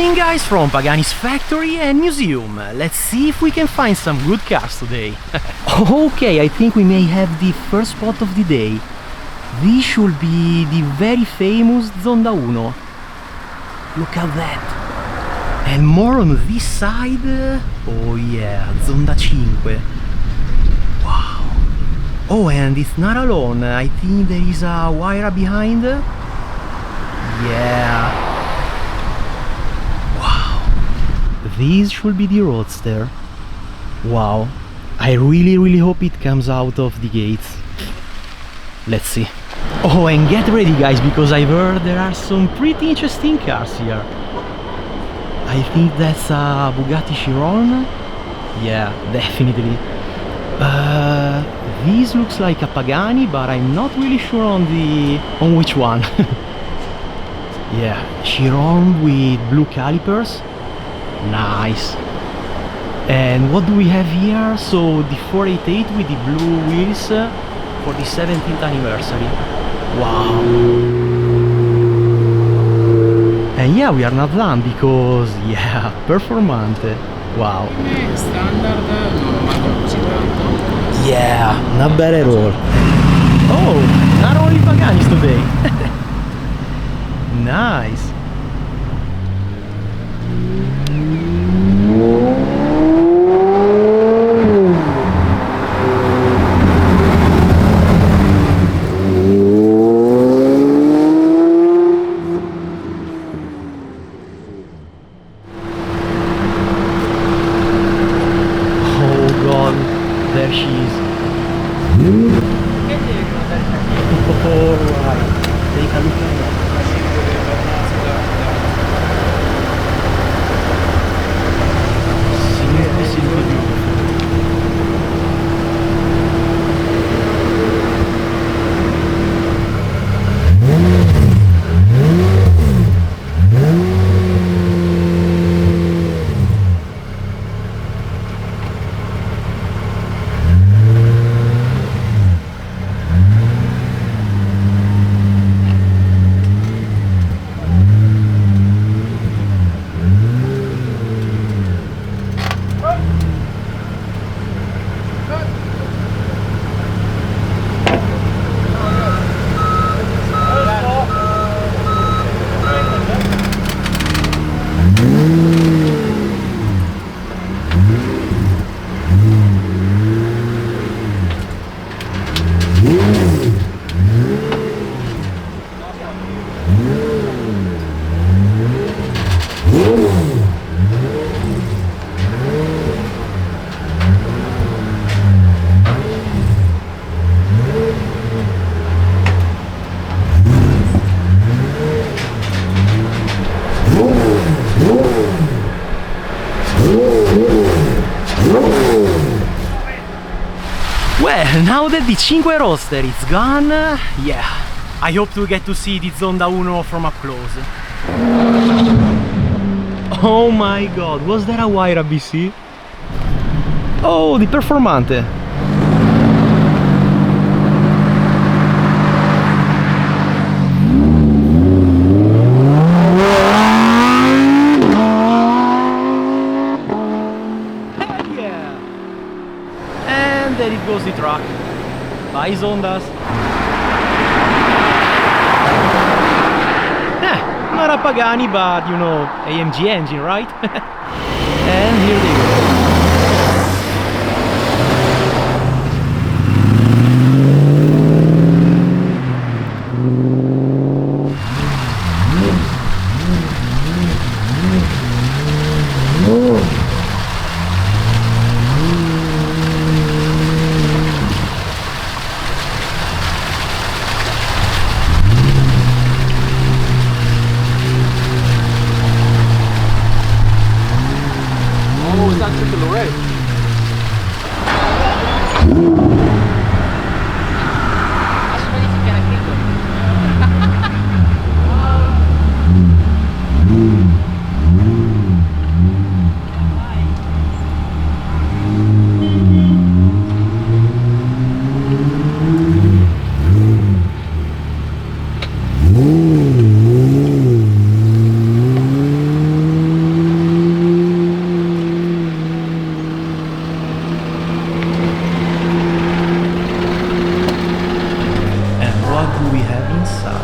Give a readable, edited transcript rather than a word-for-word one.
morning guys from Pagani's factory and museum. Let's see if we can find some good cars today. Okay, I think we may have the first spot of the day. This should be the very famous Zonda Uno. Look at that. And more on this side. Oh yeah, Zonda Cinque. Wow. Oh, and it's not alone. I think there is a Huayra behind. Yeah. This should be the Roadster. Wow, I really hope it comes out of the gates. Let's see. Oh, and get ready guys, because I've heard there are some pretty interesting cars here. I think that's a Bugatti Chiron. Yeah, definitely. This looks like a Pagani, but I'm not really sure on which one. Yeah, Chiron with blue calipers. Nice. And what do we have here? So the 488 with the blue wheels for the 17th anniversary. Wow. And yeah, we are not done because yeah, performante. Wow. Standard, non mancano così tanto. Yeah, not bad at all. Oh, not only Paganis today. Nice. There she is. Alright, take a look at that. Simply beautiful. Well, now that the Cinque Roadster is gone, yeah, I hope to get to see the Zonda Uno from up close. Oh my god, was that a Huayra BC? Oh, the Performante. There it goes the truck. Bye Zondas. Not a Pagani, but you know, AMG engine, right? And here they go. we have inside?